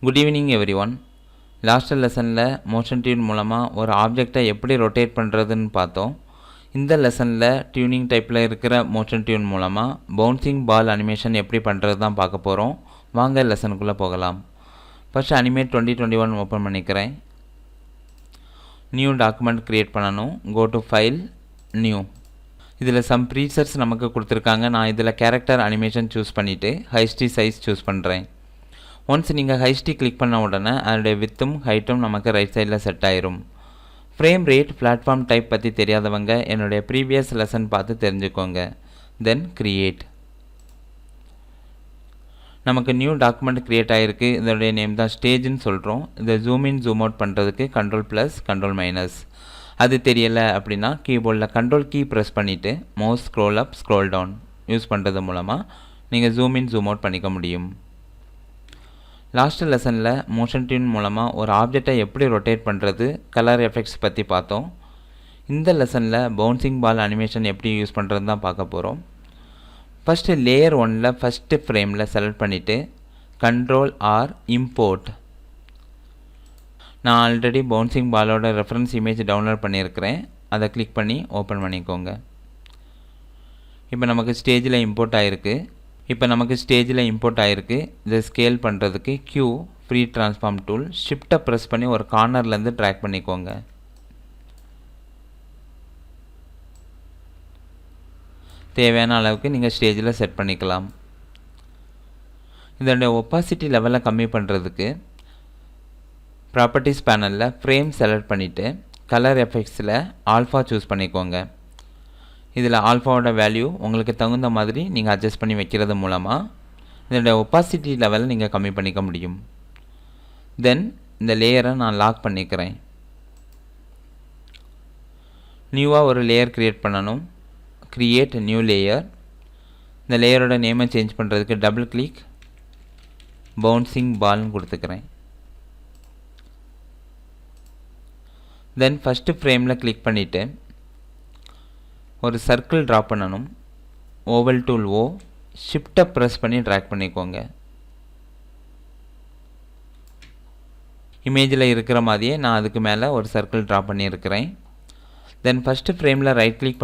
Good evening everyone. Last லெசனில் motion tween மூலமாக ஒரு ஆப்ஜெக்டை எப்படி ரொட்டேட் பண்ணுறதுன்னு பார்த்தோம். இந்த லெசனில் டியூனிங் டைப்பில் இருக்கிற மோஷன் டியூன் மூலமாக பவுன்சிங் பால் அனிமேஷன் எப்படி பண்ணுறது தான் பார்க்க போகிறோம். வாங்க லெசனுக்குள்ளே போகலாம். ஃபர்ஸ்ட் அனிமேட் 2021 ஓப்பன் பண்ணிக்கிறேன். நியூ டாக்குமெண்ட் க்ரியேட் பண்ணணும். Go to file, new. இதில் சம் ப்ரீசெட்ஸ் நமக்கு கொடுத்துருக்காங்க. நான் இதில் கேரக்டர் அனிமேஷன் சூஸ் பண்ணிவிட்டு ஹைஸ்டி சைஸ் சூஸ் பண்ணுறேன். ஒன்ஸ் நீங்கள் ஹைஸ்டி கிளிக் பண்ண உடனே அதோடைய வித்தும் ஹைட்டும் நமக்கு ரைட் சைடில் செட் ஆயிரும். ஃப்ரேம் ரேட், பிளாட்ஃபார்ம் டைப் பற்றி தெரியாதவங்க என்னுடைய ப்ரீவியஸ் லெசன் பார்த்து தெரிஞ்சுக்கோங்க. தென் கிரியேட். நமக்கு நியூ டாக்குமெண்ட் க்ரியேட் ஆகிருக்கு. இதோடைய நேம் தான் ஸ்டேஜ்னு சொல்கிறோம். இதை ஜூம் இன் ஜூம் அவுட் பண்ணுறதுக்கு Ctrl+Ctrl-. அது தெரியலை அப்படின்னா கீபோர்டில் கண்ட்ரோல் கீ ப்ரெஸ் பண்ணிவிட்டு மவுஸ் ஸ்க்ரோல் அப் ஸ்க்ரோல் டவுன் யூஸ் பண்ணுறது மூலமாக நீங்கள் ஜூம் இன் ஜூம் அவுட் பண்ணிக்க முடியும். லாஸ்ட் லெசனில் மோஷன் டியூன் மூலமாக ஒரு ஆப்ஜெக்டை எப்படி ரொட்டேட் பண்ணுறது, கலர் எஃபெக்ட்ஸ் பற்றி பார்த்தோம். இந்த லெசனில் பவுன்சிங் பால் அனிமேஷன் எப்படி யூஸ் பண்ணுறது தான் பார்க்க போகிறோம். ஃபஸ்ட்டு லேயர் 1ல் ஃபஸ்ட்டு ஃப்ரேமில் செலக்ட் பண்ணிவிட்டு Ctrl+R இம்போர்ட். நான் ஆல்ரெடி பவுன்சிங் பாலோட ரெஃபரன்ஸ் இமேஜ் டவுன்லோட் பண்ணியிருக்கிறேன். அதை கிளிக் பண்ணி ஓப்பன் பண்ணிக்கோங்க. இப்போ நமக்கு ஸ்டேஜில் இம்போர்ட் ஆகிருக்கு. இதை ஸ்கேல் பண்ணுறதுக்கு Q ஃப்ரீ ட்ரான்ஸ்ஃபார்ம் டூல், ஷிஃப்ட்டை ப்ரெஸ் பண்ணி ஒரு கார்னர்லேருந்து ட்ராக் பண்ணிக்கோங்க. தேவையான அளவுக்கு நீங்கள் ஸ்டேஜில் செட் பண்ணிக்கலாம். இதோடைய ஒப்பாசிட்டி லெவலை கம்மி பண்ணுறதுக்கு ப்ராப்பர்ட்டிஸ் பேனலில் ஃப்ரேம் செலக்ட் பண்ணிவிட்டு கலர் எஃபெக்ட்ஸில் ஆல்ஃபா சூஸ் பண்ணிக்கோங்க. இதில் ஆல்ஃபாவோட வேல்யூ உங்களுக்கு தகுந்த மாதிரி நீங்கள் அட்ஜஸ்ட் பண்ணி வைக்கிறது மூலமாக இதோட ஒப்பாசிட்டி லெவலை நீங்கள் கம்மி பண்ணிக்க முடியும். தென் இந்த லேயரை நான் லாக் பண்ணிக்கிறேன். நியூவாக ஒரு லேயர் க்ரியேட் பண்ணணும். Create new layer. இந்த லேயரோட நேமை சேஞ்ச் பண்ணுறதுக்கு டபுள் கிளிக் பவுன்சிங் பால்னு கொடுத்துக்கிறேன். தென் ஃபஸ்ட்டு ஃப்ரேமில் கிளிக் பண்ணிவிட்டு ஒரு சர்க்கிள் ட்ரா பண்ணணும். ஓவல் டூல் ஓ, ஷிஃப்ட்டை ப்ரெஸ் பண்ணி ட்ராக் பண்ணிக்கோங்க. இமேஜில் இருக்கிற மாதிரியே நான் அதுக்கு மேலே ஒரு சர்க்கிள் ட்ரா பண்ணியிருக்கிறேன். தென் ஃபஸ்ட்டு ஃப்ரேமில் ரைட் கிளிக்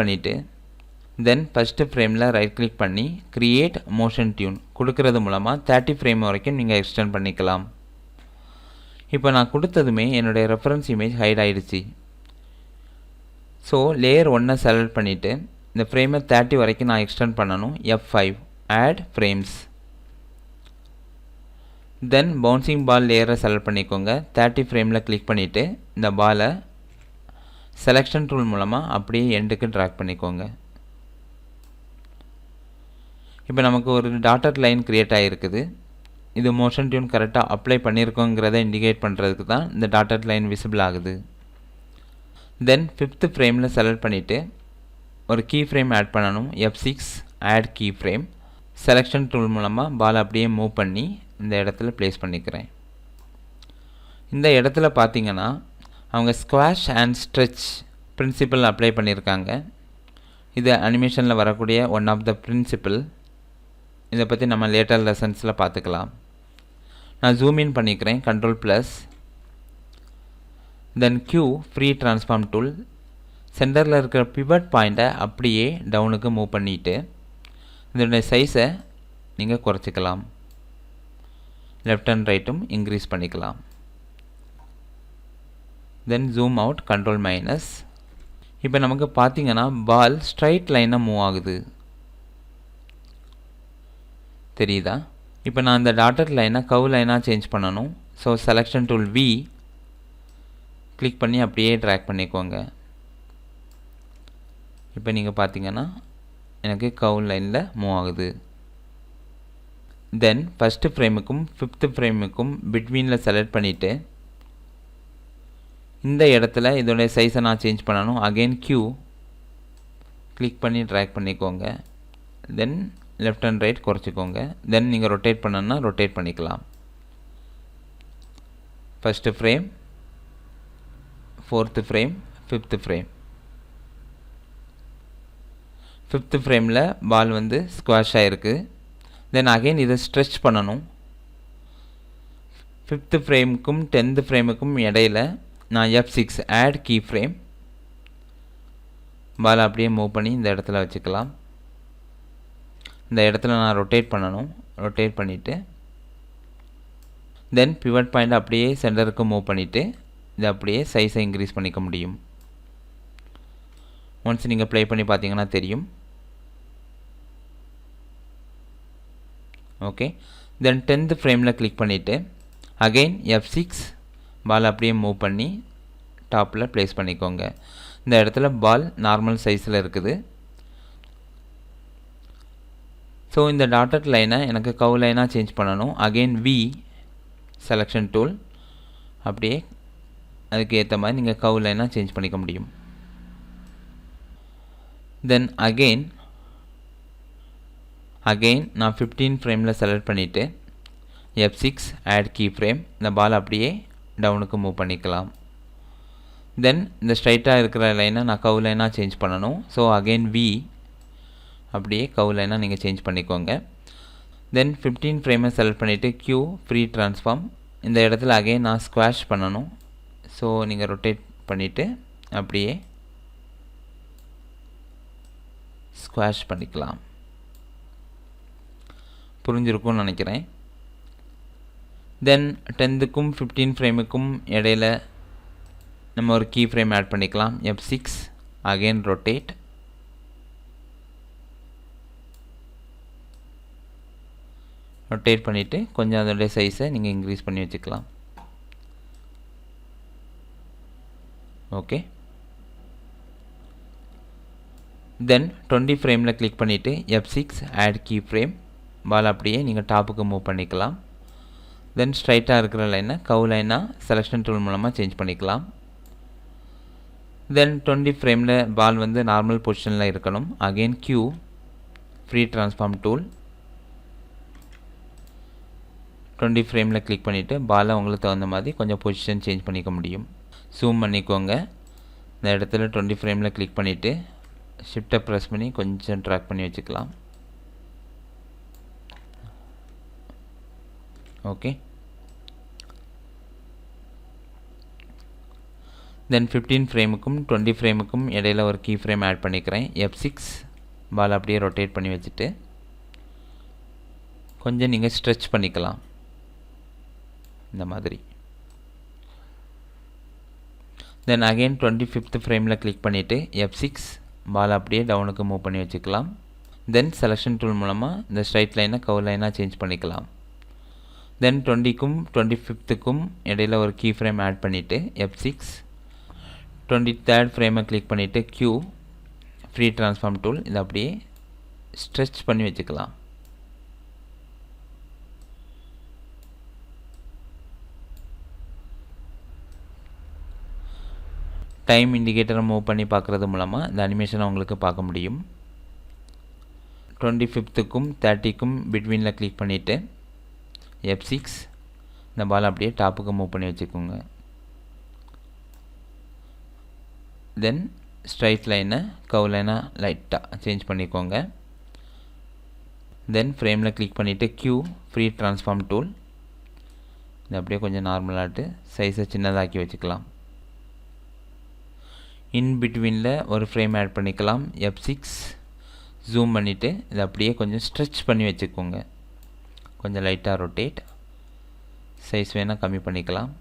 பண்ணி க்ரியேட் மோஷன் டியூன் கொடுக்கறது மூலமாக 30 ஃப்ரேம் வரைக்கும் நீங்கள் எக்ஸ்டெண்ட் பண்ணிக்கலாம். இப்போ நான் கொடுத்ததுமே என்னுடைய ரெஃபரன்ஸ் இமேஜ் ஹைட் ஆகிடுச்சு. ஸோ லேயர் 1 செலக்ட் பண்ணிவிட்டு இந்த ஃப்ரேமை 30 வரைக்கும் நான் எக்ஸ்டெண்ட் பண்ணணும். F5 add frames. Then bouncing ball லேயரை செலக்ட் பண்ணிக்கோங்க. 30 ஃப்ரேமில் கிளிக் பண்ணிவிட்டு இந்த பாலை செலெக்ஷன் டூல் மூலமாக அப்படியே எண்டுக்கு ட்ராக் பண்ணிக்கோங்க. இப்போ நமக்கு ஒரு டாட்டட் லைன் க்ரியேட் ஆகிருக்குது. இது மோஷன் டியூன் கரெக்டாக அப்ளை பண்ணியிருக்கோங்கிறத இண்டிகேட் பண்ணுறதுக்கு தான் இந்த டாட்டட் லைன் விசிபிள் ஆகுது. தென் 5th ஃப்ரேமில் செலக்ட் பண்ணிவிட்டு ஒரு கீ ஃப்ரேம் ஆட் பண்ணணும். F6 add key frame. Selection tool மூலமாக பால் அப்படியே மூவ் பண்ணி இந்த இடத்துல ப்ளேஸ் பண்ணிக்கிறேன். இந்த இடத்துல பார்த்தீங்கன்னா அவங்க squash and stretch principle apply பண்ணியிருக்காங்க. இது அனிமேஷனில் வரக்கூடிய ஒன் ஆஃப் த பிரின்சிபல். இதை பற்றி நம்ம லேட்டர் லெசன்ஸில் பார்த்துக்கலாம். நான் ஜூம் இன் பண்ணிக்கிறேன். Ctrl+. தென் Q ஃப்ரீ ட்ரான்ஸ்ஃபார்ம் டூல், சென்டரில் இருக்கிற பிவட் பாயிண்ட்டை அப்படியே டவுனுக்கு மூவ் பண்ணிவிட்டு இதனுடைய சைஸை நீங்கள் குறைச்சிக்கலாம். லெஃப்ட் அண்ட் ரைட்டும் இன்க்ரீஸ் பண்ணிக்கலாம். தென் ஜூம் அவுட் Ctrl-. இப்போ நமக்கு பார்த்தீங்கன்னா பால் ஸ்ட்ரைட் லைனாக மூவ் ஆகுது. தெரியுதா? இப்போ நான் இந்த டாட்டட் லைனை கர்வ் லைனாக சேஞ்ச் பண்ணணும். So selection tool V click பண்ணி அப்படியே ட்ராக் பண்ணிக்கோங்க. இப்போ நீங்கள் பார்த்தீங்கன்னா எனக்கு கர்வ் லைனில் மூவ் ஆகுது. தென் ஃபஸ்ட்டு ஃப்ரேமுக்கும் 5th ஃப்ரேமுக்கும் பிட்வீனில் செலக்ட் பண்ணிவிட்டு இந்த இடத்துல இதோடைய சைஸை நான் சேஞ்ச் பண்ணணும். அகெயின் Q கிளிக் பண்ணி ட்ராக் பண்ணிக்கோங்க. தென் லெஃப்ட் அண்ட் ரைட் குறைச்சிக்கோங்க. தென் நீங்கள் ரொட்டேட் பண்ணணுன்னா ரொட்டேட் பண்ணிக்கலாம். First frame, 4th frame, 5th frame. 5th ஃப்ரேமில் பால் வந்து ஸ்குவாஷ் ஆகிருக்கு. தென் அகெயின் இதை ஸ்ட்ரெச் பண்ணணும். 5th ஃப்ரேமுக்கும் 10th ஃப்ரேமுக்கும் இடையில நான் F6 ஆட் கீ ஃப்ரேம் பால் அப்படியே மூவ் பண்ணி இந்த இடத்துல வச்சுக்கலாம். இந்த இடத்துல நான் ரொட்டேட் பண்ணணும். ரொட்டேட் பண்ணிவிட்டு தென் பிவட் பாயிண்ட் அப்படியே சென்டருக்கு மூவ் பண்ணிவிட்டு இதை அப்படியே சைஸை இன்க்ரீஸ் பண்ணிக்க முடியும். ஒன்ஸ் நீங்கள் ப்ளே பண்ணி பார்த்தீங்கன்னா தெரியும். ஓகே, தென் 10th ஃப்ரேமில் கிளிக் பண்ணிவிட்டு அகெயின் F6 பால் அப்படியே மூவ் பண்ணி டாப்பில் ப்ளேஸ் பண்ணிக்கோங்க. இந்த இடத்துல பால் நார்மல் சைஸில் இருக்குது. ஸோ இந்த டாட்டட் லைனை எனக்கு கவ் லைனாக சேஞ்ச் பண்ணணும். அகெயின் V செலெக்ஷன் டூல் அப்படியே அதுக்கு ஏற்ற மாதிரி நீங்கள் கவ் லைனாக சேஞ்ச் பண்ணிக்க முடியும். தென் அகெயின் நான் 15 ஃப்ரேமில் செலக்ட் பண்ணிவிட்டு F6 ஆட் கீ ஃப்ரேம் இந்த பால் அப்படியே டவுனுக்கு மூவ் பண்ணிக்கலாம். தென் இந்த ஸ்ட்ரைட்டாக இருக்கிற லைனை நான் கவ் லைனாக சேஞ்ச் பண்ணணும். ஸோ அகெயின் V அப்படியே கவ் லைனாக நீங்கள் சேஞ்ச் பண்ணிக்கோங்க. தென் 15 ஃப்ரேமை செலக்ட் பண்ணிவிட்டு Q ஃப்ரீ ட்ரான்ஸ்ஃபார்ம் இந்த இடத்துல அகெயின் நான் ஸ்குவாஷ் பண்ணணும். ஸோ நீங்கள் ரொட்டேட் பண்ணிவிட்டு அப்படியே ஸ்குவாஷ் பண்ணிக்கலாம். புரிஞ்சிருக்கும்னு நினைக்கிறேன். தென் 10க்கும் 15 ஃப்ரேமுக்கும் இடையில நம்ம ஒரு கீ ஃப்ரேம் ஆட் பண்ணிக்கலாம். F6 அகெயின் ரொட்டேட் பண்ணிவிட்டு கொஞ்சம் அதோடைய சைஸை நீங்கள் இன்க்ரீஸ் பண்ணி வச்சுக்கலாம். ஓகே, தென் 20 ஃப்ரேமில் கிளிக் பண்ணிவிட்டு F6 ஆட் கீ ஃப்ரேம் பால் அப்படியே நீங்கள் டாப்புக்கு மூவ் பண்ணிக்கலாம். தென் ஸ்ட்ரைட்டாக இருக்கிற லைனை கவ் லைனாக செலெக்ஷன் டூல் மூலமாக சேஞ்ச் பண்ணிக்கலாம். தென் 20 ஃப்ரேமில் பால் வந்து நார்மல் பொசிஷனில் இருக்கணும். Again Q free transform tool 20 ஃப்ரேமில் கிளிக் பண்ணிவிட்டு பாலை உங்களுக்கு தகுந்த மாதிரி கொஞ்சம் பொசிஷன் சேஞ்ச் பண்ணிக்க முடியும். ஜூம் பண்ணிக்கோங்க. இந்த இடத்துல 20 ஃப்ரேமில் கிளிக் பண்ணிவிட்டு ஷிஃப்ட்டை ப்ரெஸ் பண்ணி கொஞ்சம் ட்ராக் பண்ணி வச்சுக்கலாம். ஓகே, தென் 15 ஃப்ரேமுக்கும் 20 ஃப்ரேமுக்கும் இடையில ஒரு கீ ஃப்ரேம் ஆட் பண்ணிக்கிறேன். F6 பால் அப்படியே ரொட்டேட் பண்ணி வச்சுட்டு கொஞ்சம் நீங்கள் ஸ்ட்ரெச் பண்ணிக்கலாம் இந்த மாதிரி. தென் அகெயின் 25th ஃப்ரேமில் கிளிக் பண்ணிவிட்டு F6 பால் அப்படியே டவுனுக்கு மூவ் பண்ணி வச்சுக்கலாம். தென் செலெக்ஷன் டூல் மூலமாக இந்த ஸ்ட்ரைட் லைனை கவ் லைனாக சேஞ்ச் பண்ணிக்கலாம். தென் 20க்கும் 25க்கும் இடையில ஒரு கீ ஃப்ரேம் ஆட் பண்ணிவிட்டு F6 23rd ஃப்ரேமை கிளிக் பண்ணிவிட்டு Q ஃப்ரீ ட்ரான்ஸ்ஃபார்ம் டூல் இதை அப்படியே ஸ்ட்ரெச் பண்ணி வச்சுக்கலாம். டைம் இண்டிகேட்டரை மூவ் பண்ணி பார்க்குறது மூலமாக இந்த அனிமேஷனை உங்களுக்கு பார்க்க முடியும். 25க்கும் 30க்கும் பிட்வீனில் கிளிக் பண்ணிவிட்டு F6 இந்த பால் அப்படியே டாப்புக்கு மூவ் பண்ணி வச்சுக்கோங்க. தென் ஸ்ட்ரைட் லைனை கவ் லைனாக லைட்டாக சேஞ்ச் பண்ணிக்கோங்க. தென் ஃப்ரேமில் கிளிக் பண்ணிவிட்டு Q ஃப்ரீ ட்ரான்ஸ்ஃபார்ம் டூல் இது அப்படியே கொஞ்சம் நார்மலாகிட்டு சைஸை சின்னதாக்கி வச்சுக்கலாம். இன் பிட்வீனில் ஒரு ஃப்ரேம் ஆட் பண்ணிக்கலாம். F6 ஜூம் பண்ணிவிட்டு இதை அப்படியே கொஞ்சம் ஸ்ட்ரெச் பண்ணி வச்சுக்கோங்க. கொஞ்சம் லைட்டாக ரொட்டேட் சைஸ் வேணால் கம்மி பண்ணிக்கலாம்.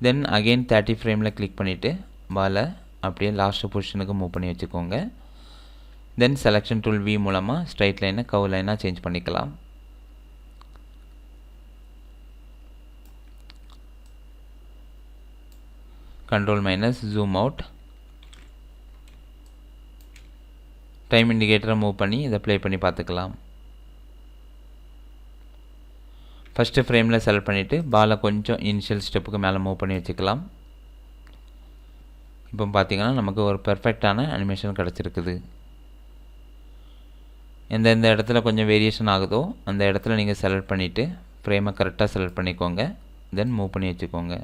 தென் அகெயின் 30 ஃப்ரேமில் கிளிக் பண்ணிவிட்டு பாலை அப்படியே லாஸ்ட் பொசிஷனுக்கு மூவ் பண்ணி வச்சுக்கோங்க. தென் செலெக்ஷன் டூல் V மூலமாக ஸ்ட்ரைட் லைனை கவ் லைனாக சேஞ்ச் பண்ணிக்கலாம். Control minus zoom out. Time இண்டிகேட்டரை மூவ் பண்ணி இதை ப்ளே பண்ணி பார்த்துக்கலாம். ஃபஸ்ட்டு ஃப்ரேமில் செலக்ட் பண்ணிவிட்டு பாலை கொஞ்சம் இனிஷியல் ஸ்டெப்புக்கு மேலே மூவ் பண்ணி வச்சுக்கலாம். இப்போ பார்த்தீங்கன்னா நமக்கு ஒரு பெர்ஃபெக்டான அனிமேஷன் கிடச்சிருக்குது. எந்தெந்த இடத்துல கொஞ்சம் வேரியேஷன் ஆகுதோ அந்த இடத்துல நீங்கள் செலக்ட் பண்ணிவிட்டு ஃப்ரேமை கரெக்டாக செலக்ட் பண்ணிக்கோங்க. தென் மூவ் பண்ணி வச்சுக்கோங்க.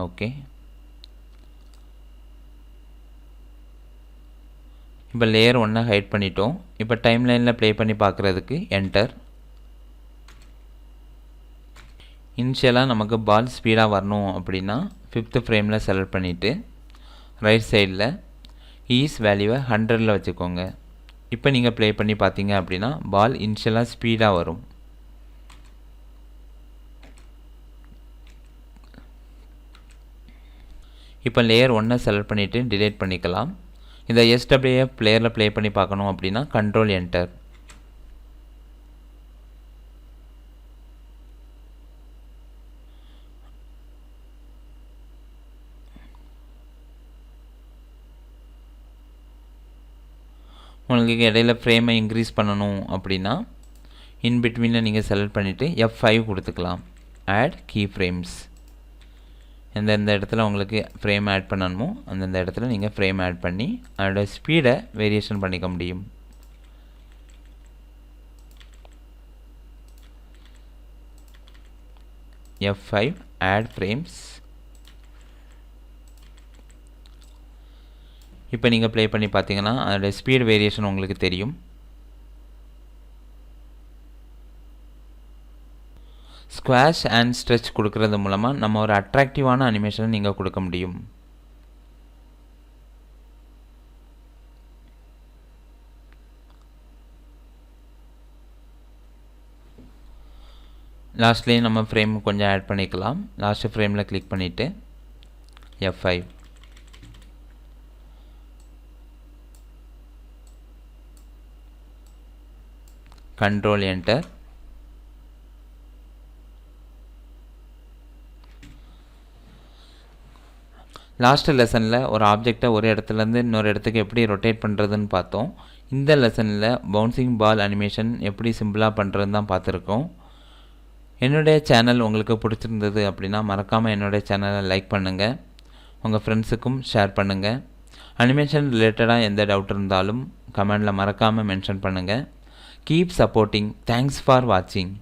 ஓகே, இப்போ லேயர் 1 ஹைட் பண்ணிட்டோம். இப்போ டைம் லைனில் ப்ளே பண்ணி பார்க்குறதுக்கு என்டர். இனிஷியலாக நமக்கு பால் ஸ்பீடாக வரணும் அப்படின்னா 5th ஃப்ரேமில் செலக்ட் பண்ணிவிட்டு ரைட் சைடில் ஈஸ் வேல்யூவை 100ல் வச்சுக்கோங்க. இப்போ நீங்கள் ப்ளே பண்ணி பார்த்தீங்க அப்படின்னா பால் இனிஷியலாக ஸ்பீடாக வரும். இப்போ லேயர் 1 செலக்ட் பண்ணிவிட்டு டிலீட் பண்ணிக்கலாம். இதை எஸ்டபிள்யூஎஃப் பிளேயரில் ப்ளே பண்ணி பார்க்கணும் அப்படின்னா கண்ட்ரோல் என்டர். உங்களுக்கு இடையில ஃப்ரேமை இன்க்ரீஸ் பண்ணணும் அப்படின்னா இன் பிட்வீனில் நீங்கள் செலக்ட் பண்ணிவிட்டு F5 கொடுத்துக்கலாம். Add key frames. எந்தெந்த இடத்துல உங்களுக்கு ஃப்ரேம் ஆட் பண்ணணுமோ அந்தந்த இடத்துல நீங்கள் ஃப்ரேம் ஆட் பண்ணி அதோட ஸ்பீடை வேரியேஷன் பண்ணிக்க முடியும். F5 add frames. இப்போ நீங்கள் ப்ளே பண்ணி பார்த்தீங்கன்னா அதோட ஸ்பீட் வேரியேஷன் உங்களுக்கு தெரியும். ஸ்குவாஷ் அண்ட் ஸ்ட்ரெச் கொடுக்கறது மூலமாக நம்ம ஒரு அட்ராக்டிவான அனிமேஷனை நீங்கள் கொடுக்க முடியும். லாஸ்ட்லேயும் நம்ம ஃப்ரேம் கொஞ்சம் ஆட் பண்ணிக்கலாம். லாஸ்ட் ஃப்ரேமில் கிளிக் பண்ணிவிட்டு F5. Control enter. லாஸ்ட் லெசனில் ஒரு ஆப்ஜெக்டை ஒரு இடத்துலேருந்து இன்னொரு இடத்துக்கு எப்படி ரொட்டேட் பண்ணுறதுன்னு பார்த்தோம். இந்த லெசனில் பவுன்சிங் பால் அனிமேஷன் எப்படி சிம்பிளாக பண்ணுறதுன்னு தான் பார்த்துருக்கோம். என்னுடைய சேனல் உங்களுக்கு பிடிச்சிருந்தது அப்படின்னா மறக்காமல் என்னுடைய சேனலை லைக் பண்ணுங்கள், உங்கள் ஃப்ரெண்ட்ஸுக்கும் ஷேர் பண்ணுங்கள். அனிமேஷன் ரிலேட்டடாக எந்த டவுட் இருந்தாலும் கமெண்டில் மறக்காமல் மென்ஷன் பண்ணுங்கள். Keep supporting. தேங்க்ஸ் ஃபார் வாட்சிங்.